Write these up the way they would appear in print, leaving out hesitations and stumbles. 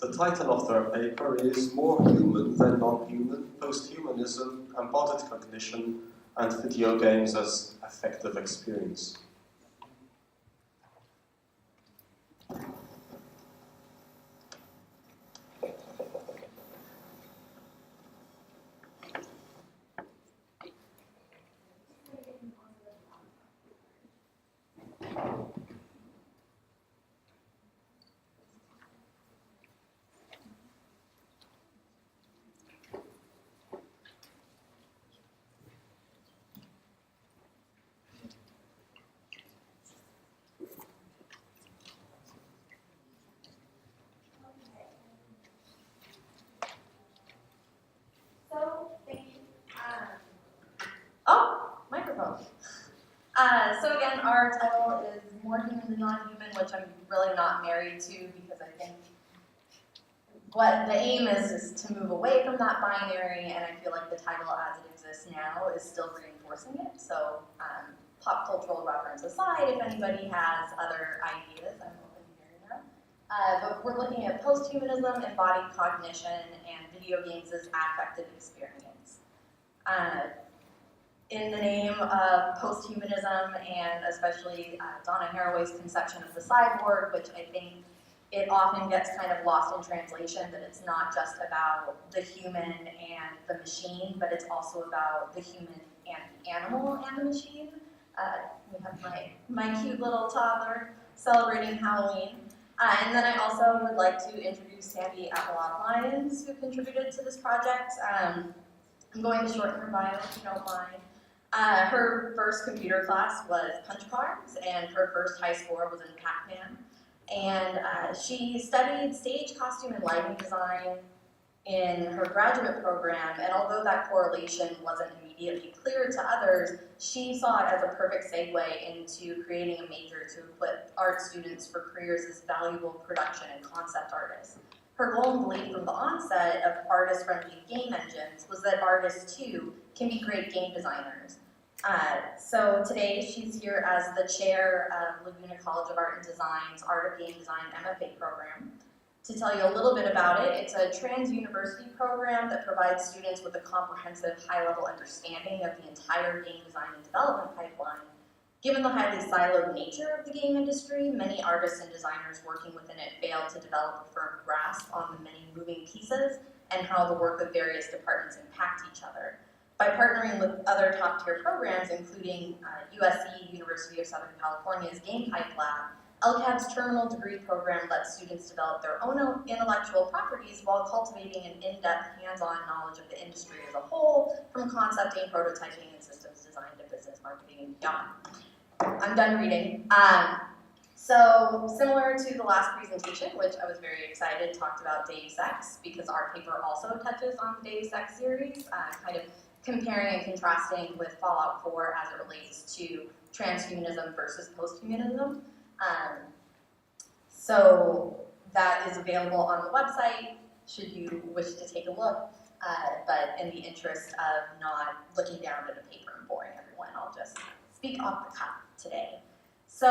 The title of their paper is More Human Than Non-Human, Posthumanism, Embodied Cognition, and Video Games as Affective Experience. So again, our title is More Human Than Non-Human, which I'm really not married to because I think what the aim is to move away from that binary, and I feel like the title as it exists now is still reinforcing it. So pop cultural reference aside, if anybody has other ideas, I'm open to hearing them. But we're looking at posthumanism, embodied cognition, and video games as affective experience. In the name of posthumanism, and especially Donna Haraway's conception of the cyborg, which I think it often gets kind of lost in translation, that it's not just about the human and the machine, but it's also about the human and the animal and the machine. We have my cute little toddler celebrating Halloween. And then I also would like to introduce Sandy Appleöff Lyons, who contributed to this project. I'm going to shorten her bio if you don't mind. Her first computer class was punch cards, and her first high score was in Pac-Man. And she studied stage, costume, and lighting design in her graduate program, and although that correlation wasn't immediately clear to others, she saw it as a perfect segue into creating a major to equip art students for careers as valuable production and concept artists. Her goal and belief from the onset of artist-friendly game engines was that artists, too, can be great game designers. So today she's here as the chair of Laguna College of Art and Design's Art of Game Design MFA program. To tell you a little bit about it, it's a trans-university program that provides students with a comprehensive, high-level understanding of the entire game design and development pipeline. Given the highly siloed nature of the game industry, many artists and designers working within it fail to develop a firm grasp on the many moving pieces and how the work of various departments impact each other. By partnering with other top-tier programs, including USC, University of Southern California's Game Pipe Lab, LCAB's terminal degree program lets students develop their own intellectual properties while cultivating an in-depth, hands-on knowledge of the industry as a whole, from concepting, prototyping, and systems design to business marketing and beyond. I'm done reading. So similar to the last presentation, which I was very excited, talked about Deus Ex, because our paper also touches on the Deus Ex series, kind of comparing and contrasting with Fallout 4 as it relates to transhumanism versus posthumanism. So that is available on the website should you wish to take a look, but in the interest of not looking down at a paper and boring everyone, I'll just speak off the cuff today. So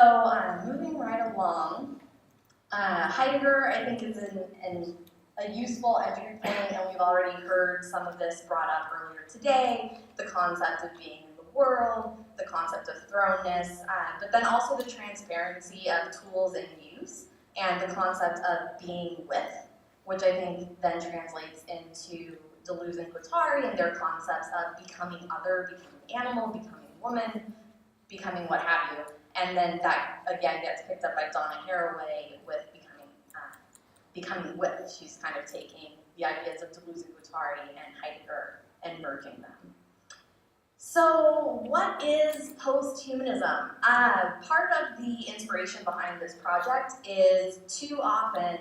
moving right along, Heidegger I think is a useful entry point, and we've already heard some of this brought up earlier today, the concept of being in the world, the concept of thrownness, but then also the transparency of tools in use, and the concept of being with, which I think then translates into Deleuze and Guattari and their concepts of becoming other, becoming animal, becoming woman, becoming what have you. And then that, again, gets picked up by Donna Haraway with becoming with. She's kind of taking the ideas of Deleuze and Guattari and Heidegger and merging them. So what is posthumanism? Part of the inspiration behind this project is too often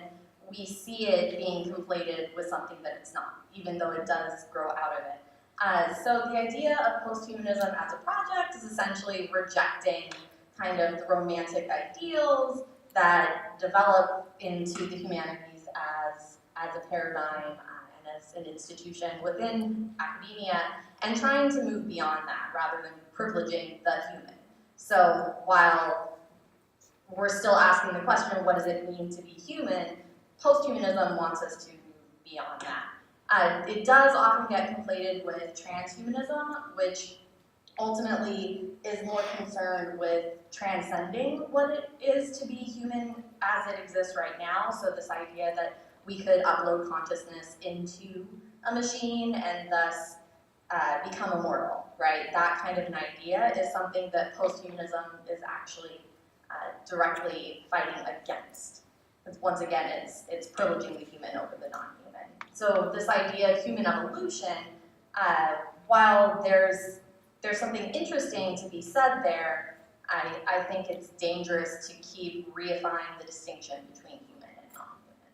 we see it being conflated with something that it's not, even though it does grow out of it. So the idea of posthumanism as a project is essentially rejecting kind of the romantic ideals that develop into the humanities as a paradigm and as an institution within academia, and trying to move beyond that rather than privileging the human. So while we're still asking the question, what does it mean to be human, posthumanism wants us to move beyond that. It does often get conflated with transhumanism, which ultimately is more concerned with transcending what it is to be human as it exists right now. So this idea that we could upload consciousness into a machine and thus become immortal, right? That kind of an idea is something that posthumanism is actually directly fighting against. Because once again, it's privileging the human over the non-human. So this idea of human evolution, while there's something interesting to be said there, I think it's dangerous to keep reifying the distinction between human and non-human.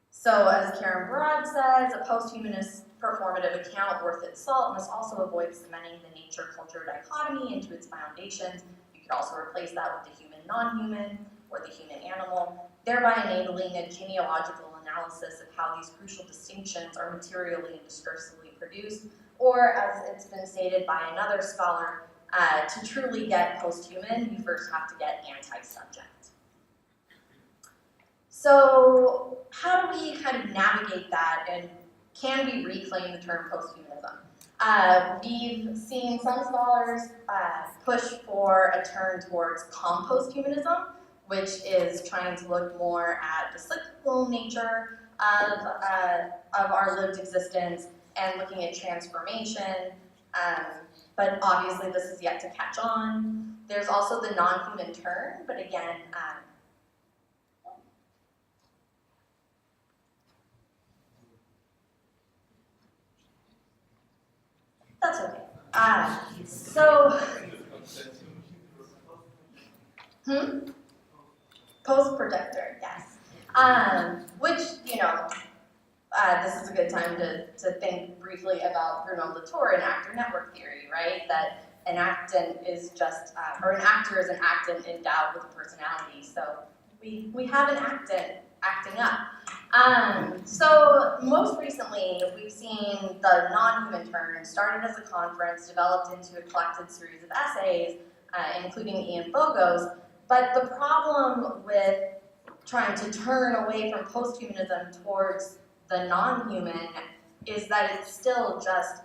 So as Karen Barad says, a post-humanist performative account worth its salt must also avoid cementing the nature-culture dichotomy into its foundations. You could also replace that with the human-non-human or the human-animal, thereby enabling a genealogical analysis of how these crucial distinctions are materially and discursively produced, or as it's been stated by another scholar, to truly get post-human, you first have to get anti-subject. So how do we kind of navigate that, and can we reclaim the term posthumanism? We've seen some scholars push for a turn towards compost-humanism, which is trying to look more at the cyclical nature of our lived existence and looking at transformation, but obviously this is yet to catch on. There's also the non-human turn, but again, that's okay. Post-projector, yes. Which, this is a good time to think briefly about Bruno Latour and actor network theory, right? That an actant is just, or an actor is an actant endowed with a personality. So we have an actant acting up. So most recently, we've seen the non-human turn started as a conference, developed into a collected series of essays, including Ian Bogo's. But the problem with trying to turn away from posthumanism towards the non-human is that it's still just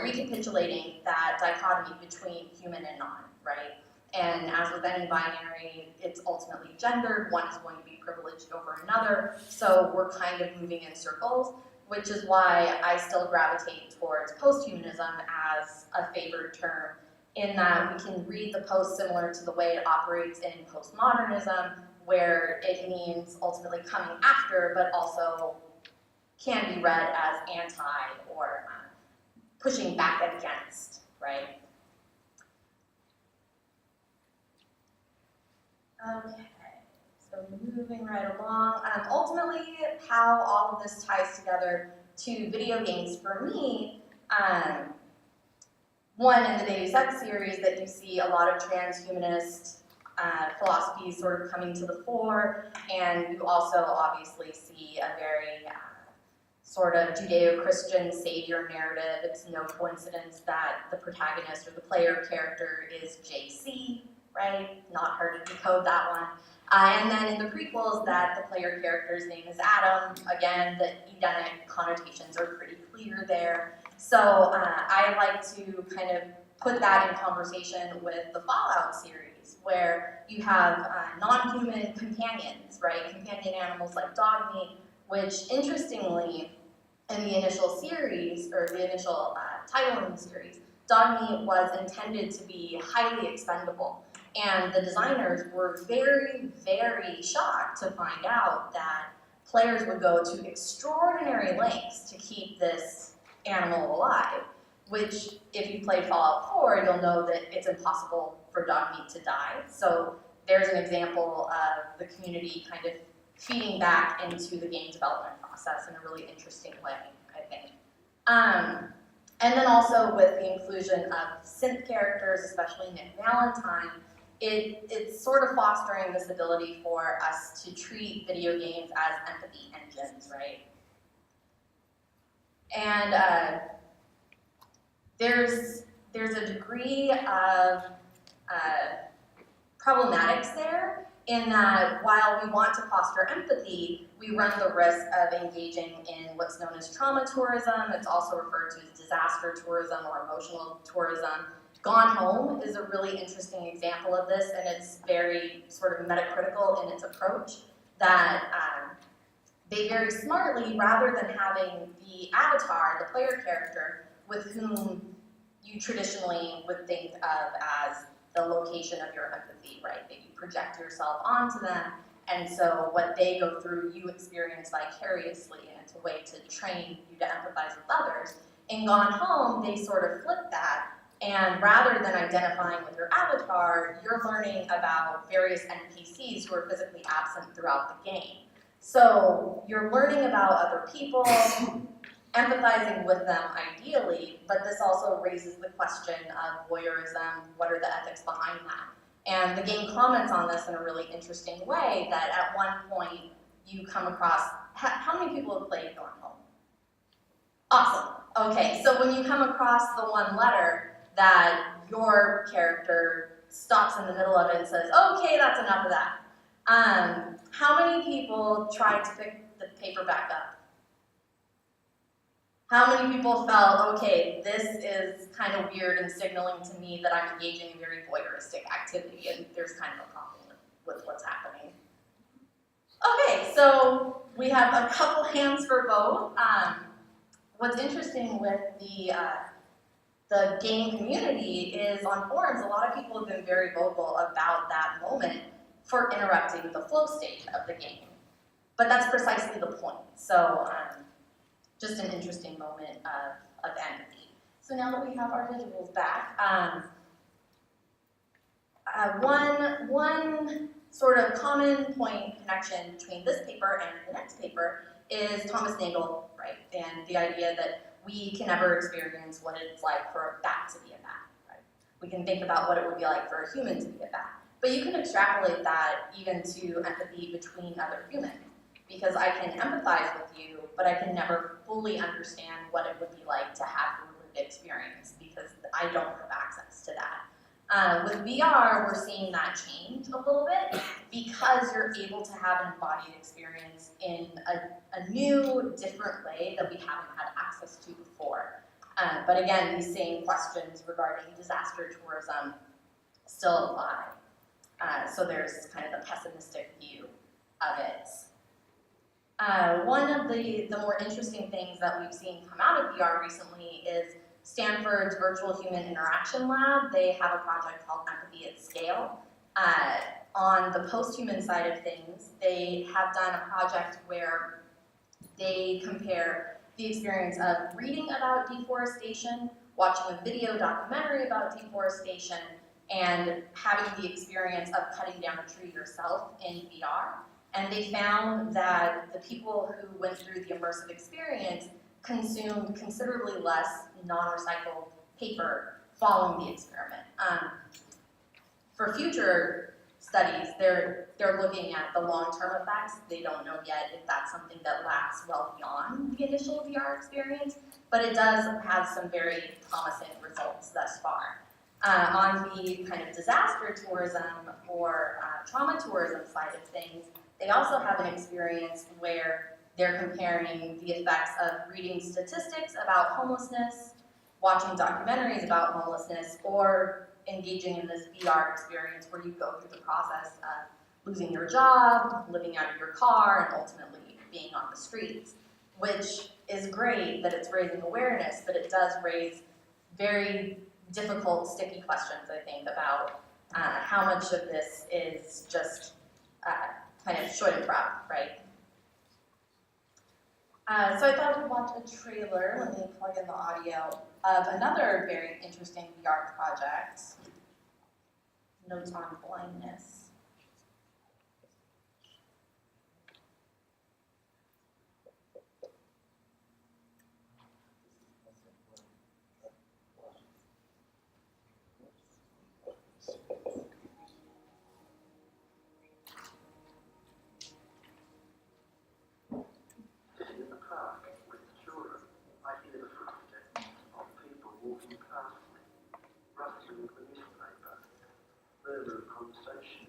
recapitulating that dichotomy between human and non, right? And as with any binary, it's ultimately gendered. One is going to be privileged over another. So we're kind of moving in circles, which is why I still gravitate towards posthumanism as a favored term, in that we can read the post similar to the way it operates in postmodernism, where it means ultimately coming after, but also can be read as anti or pushing back against, right? Okay, so moving right along. Ultimately, how all of this ties together to video games for me, one, in the Deus Ex series, that you see a lot of transhumanist philosophies sort of coming to the fore, and you also obviously see a very sort of Judeo-Christian savior narrative. It's no coincidence that the protagonist or the player character is JC, right? Not hard to decode that one. And then in the prequels, that the player character's name is Adam. Again, the Edenic connotations are pretty clear there. So I like to kind of put that in conversation with the Fallout series, where you have non-human companions, right? Companion animals like dog meat, which interestingly, in the initial series, or the initial title in the series, dog meat was intended to be highly expendable. And the designers were very, very shocked to find out that players would go to extraordinary lengths to keep this animal alive, which, if you played Fallout 4, you'll know that it's impossible for dog meat to die. So there's an example of the community kind of feeding back into the game development process in a really interesting way, I think. And then also with the inclusion of synth characters, especially Nick Valentine, it's sort of fostering this ability for us to treat video games as empathy engines, right? And there's a degree of problematics there, in that while we want to foster empathy, we run the risk of engaging in what's known as trauma tourism. It's also referred to as disaster tourism or emotional tourism. Gone Home is a really interesting example of this, and it's very sort of metacritical in its approach, that they very smartly, rather than having the avatar, the player character, with whom you traditionally would think of as the location of your empathy, right? That you project yourself onto them, and so what they go through, you experience vicariously, and it's a way to train you to empathize with others. In Gone Home, they sort of flip that, and rather than identifying with your avatar, you're learning about various NPCs who are physically absent throughout the game. So you're learning about other people, empathizing with them ideally, but this also raises the question of voyeurism. What are the ethics behind that? And the game comments on this in a really interesting way, that at one point you come across, how many people have played Gone Home? Awesome. Okay, so when you come across the one letter that your character stops in the middle of it and says, okay, that's enough of that. How many people tried to pick the paper back up? How many people felt, okay, this is kind of weird and signaling to me that I'm engaging in very voyeuristic activity and there's kind of a problem with what's happening? Okay, so we have a couple hands for both. What's interesting with the game community is on forums, a lot of people have been very vocal about that moment for interrupting the flow state of the game. But that's precisely the point. So just an interesting moment of empathy. So now that we have our visuals back, one sort of common point connection between this paper and the next paper is Thomas Nagel, right? And the idea that we can never experience what it's like for a bat to be a bat, right? We can think about what it would be like for a human to be a bat. But you can extrapolate that even to empathy between other humans, because I can empathize with you, but I can never fully understand what it would be like to have a lived experience, because I don't have access to that. With VR, we're seeing that change a little bit, because you're able to have an embodied experience in a new, different way that we haven't had access to before. But again, these same questions regarding disaster tourism still apply. So there's kind of the pessimistic view of it. One of the more interesting things that we've seen come out of VR recently is Stanford's Virtual Human Interaction Lab. They have a project called Empathy at Scale. On the post-human side of things, they have done a project where they compare the experience of reading about deforestation, watching a video documentary about deforestation, and having the experience of cutting down a tree yourself in VR. And they found that the people who went through the immersive experience consumed considerably less non-recycled paper following the experiment. For future studies, they're looking at the long-term effects. They don't know yet if that's something that lasts well beyond the initial VR experience, but it does have some very promising results thus far. On the kind of disaster tourism or trauma tourism side of things, they also have an experience where they're comparing the effects of reading statistics about homelessness, watching documentaries about homelessness, or engaging in this VR experience where you go through the process of losing your job, living out of your car, and ultimately being on the streets, which is great that it's raising awareness, but it does raise very difficult, sticky questions, I think, about how much of this is just kind of should and prop, right? So I thought we'd watch a trailer, let me plug in the audio, of another very interesting VR project, Notes on Blindness. Walking past me, rustling the newspaper, murmur of conversation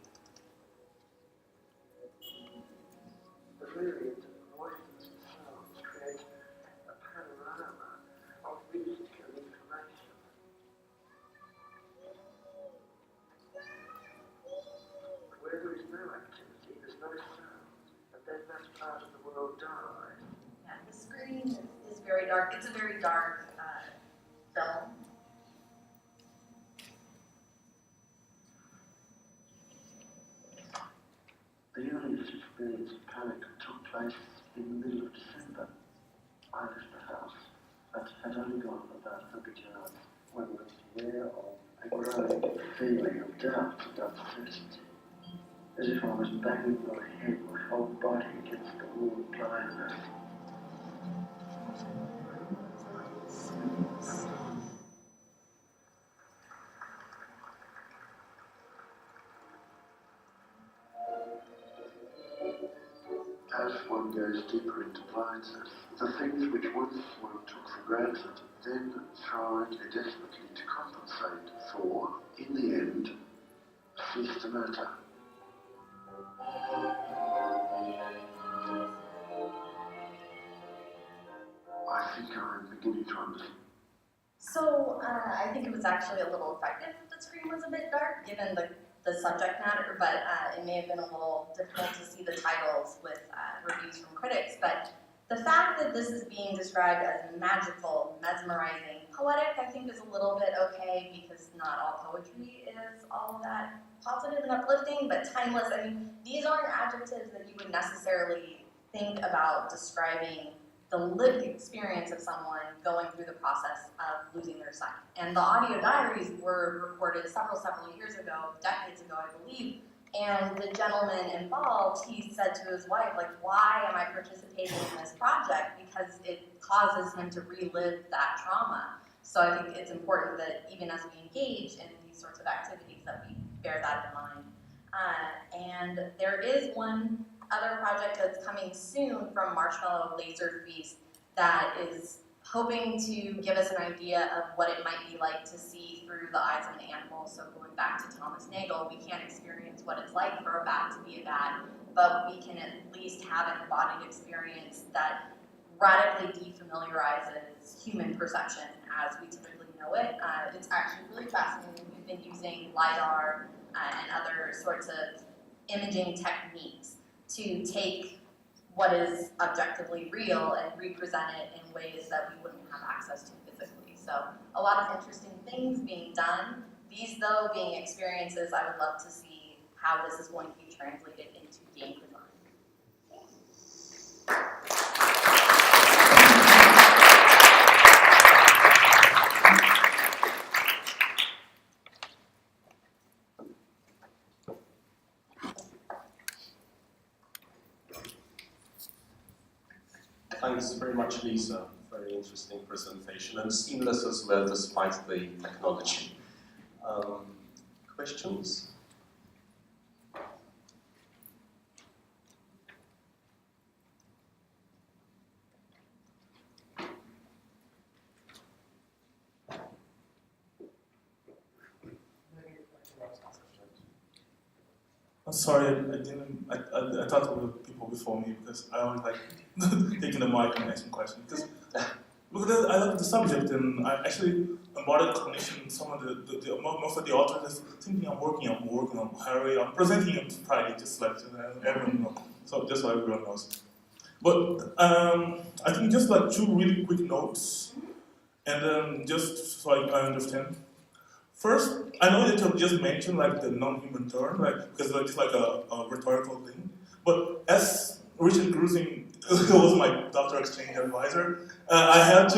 then that part of the world die. Yeah, the screen is very dark. It's a very dark film. The earliest experience of panic took place in the middle of December. I left the house, but had only gone about 100 yards when I was aware of a growing feeling of doubt and uncertainty, as if I was banging my head, my whole body against the wall of blindness. As one goes deeper into blindness, the things which once one took for granted then try desperately to compensate for, in the end, cease to matter. I think I'm beginning to understand. So I think it was actually a little effective if the screen was a bit dark, given the subject matter, but it may have been a little difficult to see the titles with reviews from critics. But the fact that this is being described as magical, mesmerizing, poetic, I think is a little bit okay, because not all poetry is all of that positive and uplifting, but timeless. I mean, these aren't adjectives that you would necessarily think about describing the lived experience of someone going through the process of losing their sight. And the audio diaries were recorded several years ago, decades ago, I believe. And the gentleman involved, he said to his wife, like, why am I participating in this project? Because it causes him to relive that trauma. So I think it's important that even as we engage in these sorts of activities, that we bear that in mind. And there is one other project that's coming soon from Marshmallow Laser Feast that is hoping to give us an idea of what it might be like to see through the eyes of an animal. So going back to Thomas Nagel, we can't experience what it's like for a bat to be a bat, but we can at least have an embodied experience that radically defamiliarizes human perception as we typically know it. It's actually really fascinating. We've been using LiDAR and other sorts of imaging techniques to take what is objectively real and represent it in ways that we wouldn't have access to physically. So a lot of interesting things being done. These, though, being experiences, I would love to see how this is going to be translated into game design. Thanks very much, Lisa. Very interesting presentation and seamless as well, despite the technology. Questions? I'm sorry, I thought there were people before me because I always like taking the mic and asking questions. Because I love the subject, and I actually embodied cognition. Some of most of the authors is thinking I'm working on Harry. I'm presenting it Friday, just like everyone knows. So just so everyone knows. But I think just like two really quick notes, and then just so I understand. First, I know that you just mentioned like the non-human term, like because it's like a rhetorical thing. But as Richard Grusing was my doctoral exchange advisor, I have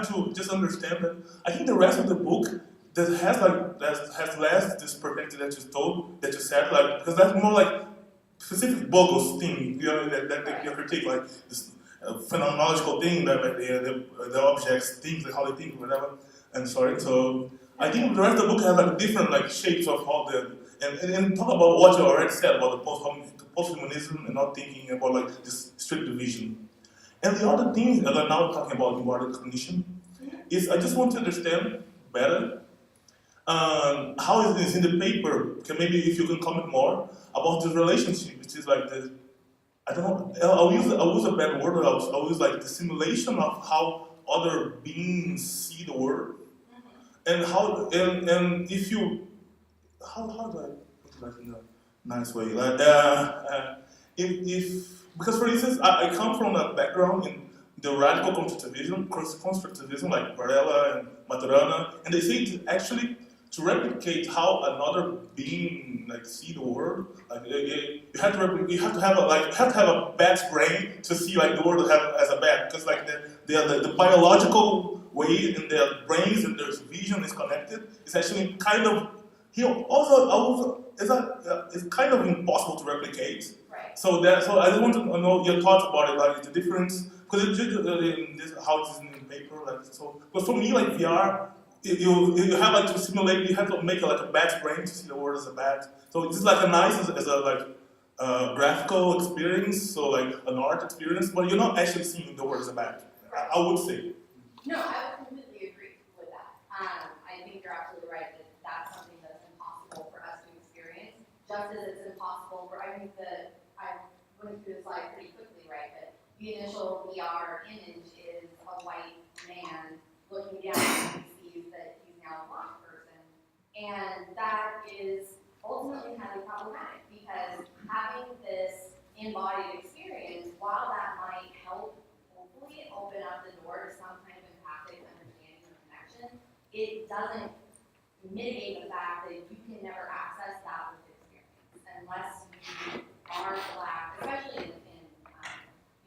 to just understand that I think the rest of the book that has less this perspective that you said, like, because that's more like specific bogus thing, you know, that you critique, like this phenomenological thing, that like the objects, things, like how they think, whatever. And sorry, so I think the rest of the book has like different like shapes of how and talk about what you already said about the posthumanism and not thinking about like this strict division. And the other thing that I'm now talking about embodied cognition is I just want to understand better how it is in the paper. Maybe if you can comment more about the relationship, which is like the, I don't know, I'll use a bad word, but I'll use like the simulation of how other beings see the world. And how and if you how do I put it like in a nice way, like because for instance, I come from a background in the radical constructivism like Varela and Maturana, and they say actually to replicate how another being like see the world, like you have to have a bat's brain to see like the world as a bat, because like the biological way in their brains and their vision is connected. It's actually kind of it's kind of impossible to replicate. Right. So I just want to know your thoughts about it, like the difference, because how it is in paper, like so. But for me, like VR, you have like to simulate, you have to make like a bat brain to see the world as a bat. So it's like a nice as a like graphical experience, so like an art experience, but you're not actually seeing the world as a bat. Right. I would say. No, I would completely agree with that. I think you're absolutely right that that's something that's impossible for us to experience, just as it's impossible for, I think that I went through the slide pretty quickly, right, but the initial VR image is a white man looking down and he sees that he's now a black person. And that is ultimately highly problematic because having this embodied experience, while that might help hopefully open up the door to some kind of empathic understanding or connection, it doesn't mitigate the fact that you can never access that with experience unless you are black, especially in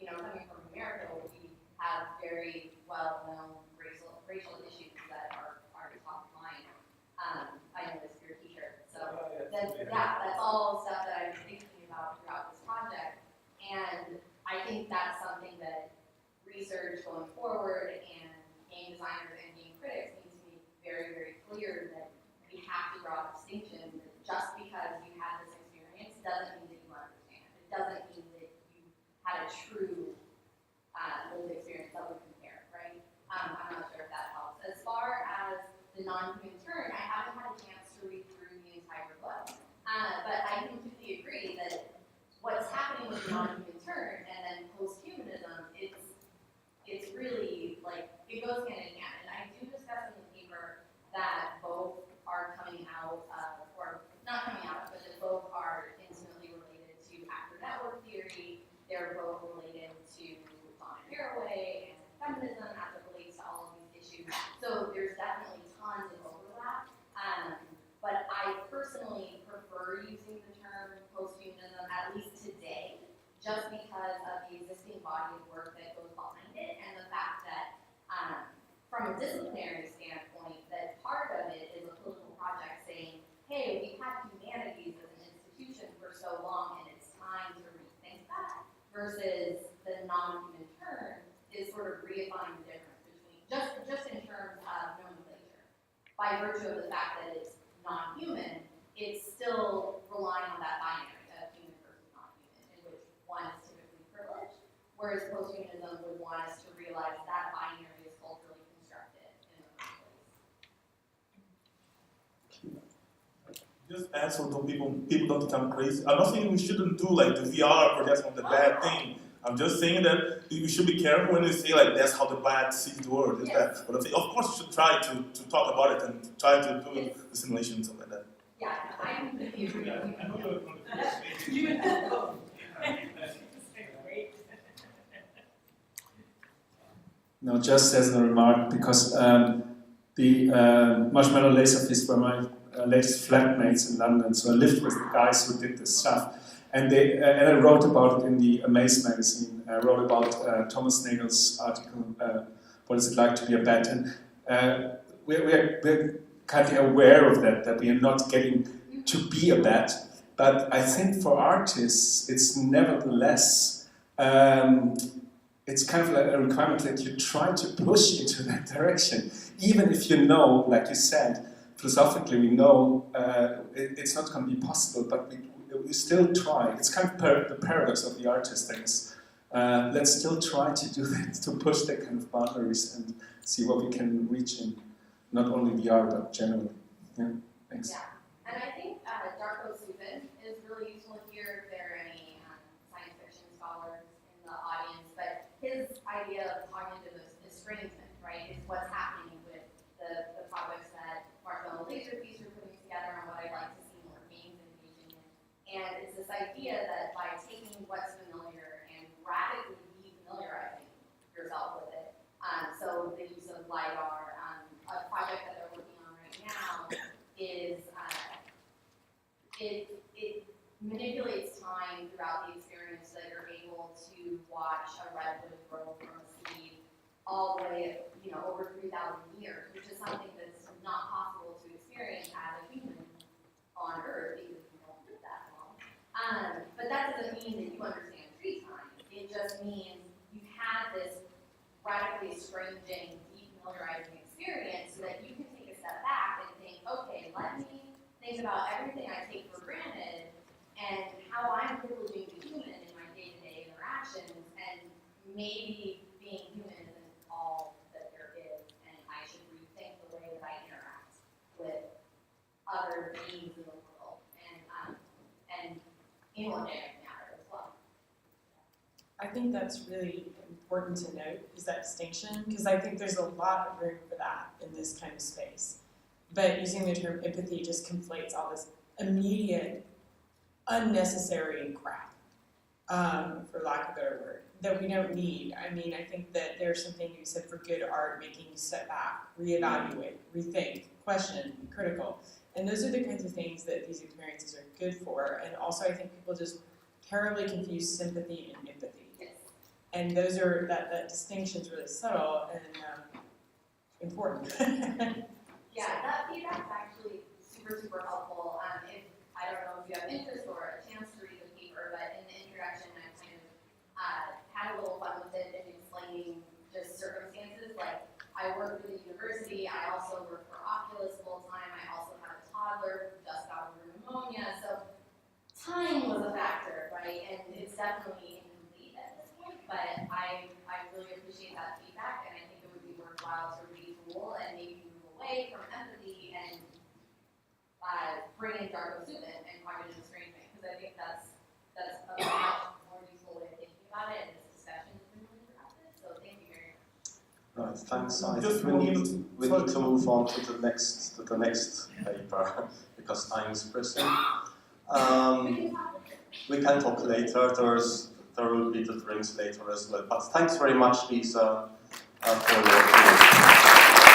coming from America, where we have very well-known racial issues that are top of mind. I noticed your t-shirt, so that's all stuff that I was thinking about throughout this project, and I think that's something that research going forward and game designers and game critics need to be very, very clear that we have to draw a distinction that just because you had this experience doesn't mean that you understand. It doesn't mean that you had a true lived experience that would compare, right? I'm not sure if that helps. As far as the non-human turn, I haven't had a chance to read through the entire book, but I completely agree that what's happening with the non-human turn and then post-humanism, it's really like, it goes hand in hand. And I do discuss in the paper that both are coming out of, or not coming out of, but that both are intimately related to actor network theory. They're both related to Donna Haraway and feminism as it relates to all of these issues. So there's definitely tons of overlap. But I personally prefer using the term post-humanism, at least today, just because of the existing body of work that goes behind it and the fact that from a disciplinary standpoint, that part of it is a political project saying, hey, we've had humanities as an institution for so long and it's time to rethink that, versus the non-human term is sort of redefining the difference between, just in terms of nomenclature. By virtue of the fact that it's non-human, it's still relying on that binary of human versus non-human, in which one is typically privileged, whereas posthumanism would want us to realize that binary is culturally constructed in the first place. Just add so people don't become crazy. I'm not saying we shouldn't do like the VR projects on the bad thing. I'm just saying that we should be careful when we say like that's how the bad sees the world. Yes. But I'm saying, of course, you should try to talk about it and try to do the simulation and stuff like that. Yeah, I completely agree. No, just as a remark, because the Marshmallow Laser Feast were my latest flatmates in London, so I lived with the guys who did this stuff. And I wrote about it in the Amaze magazine. I wrote about Thomas Nagel's article, What is it like to be a bat? And we're kind of aware of that we are not getting to be a bat. But I think for artists, it's nevertheless, it's kind of like a requirement that you try to push into that direction. Even if you know, like you said, philosophically we know it's not going to be possible, but we still try. It's kind of the paradox of the artist, I guess. Let's still try to do that, to push that kind of boundaries and see what we can reach in not only VR, but generally. Yeah, thanks. Yeah, and I think Darko Subin is really useful here if there are any science fiction scholars in the audience, but his idea of cognitive estrangement, right, is what's happening with the projects that Marshmallow Laser Feast are putting together and what I'd like to see more games engaging in. And it's this idea that by taking what's manipulates time throughout the experience so that you're able to watch a redwood grow from a seed all the way, over 3,000 years, which is something that's not possible to experience as a human on Earth because we don't live that long. But that doesn't mean that you understand tree time. It just means you've had this radically estranging, defamiliarizing experience so that you can take a step back and think, okay, let me think about everything I take for granted and how I'm privileging the human in my day-to-day interactions, and maybe being human isn't all that there is, and I should rethink the way that I interact with other beings in the world, and inorganic matter as well. I think that's really important to note, is that distinction, because I think there's a lot of room for that in this kind of space. But using the term empathy just conflates all this immediate, unnecessary crap, for lack of a better word, that we don't need. I mean, I think that there's something you said for good art, making you step back, reevaluate, rethink, question, be critical. And those are the kinds of things that these experiences are good for. And also I think people just terribly confuse sympathy and empathy. Yes. And those are, that distinction is really subtle and important. Yeah, that feedback's actually super helpful. I don't know if you have interest or a chance to read the paper, but in the introduction, I kind of had a little fun with it and explaining just circumstances. Like, I work for the university, I also work for Oculus full time, I also have a toddler who just got over pneumonia, so time was a factor, right? And it's definitely incomplete at this point, but I really appreciate that feedback, and I think it would be worthwhile to retool and maybe move away from empathy and bring in Jaloza and cognitive estrangement, because I think that's a much more useful way of thinking about it, and this discussion has been really productive, so thank you very much. Right, thanks. I Just think one we minute. need to move on to the next paper because time is pressing. We can talk later. There will be the drinks later as well. But thanks very much, Lisa, for your.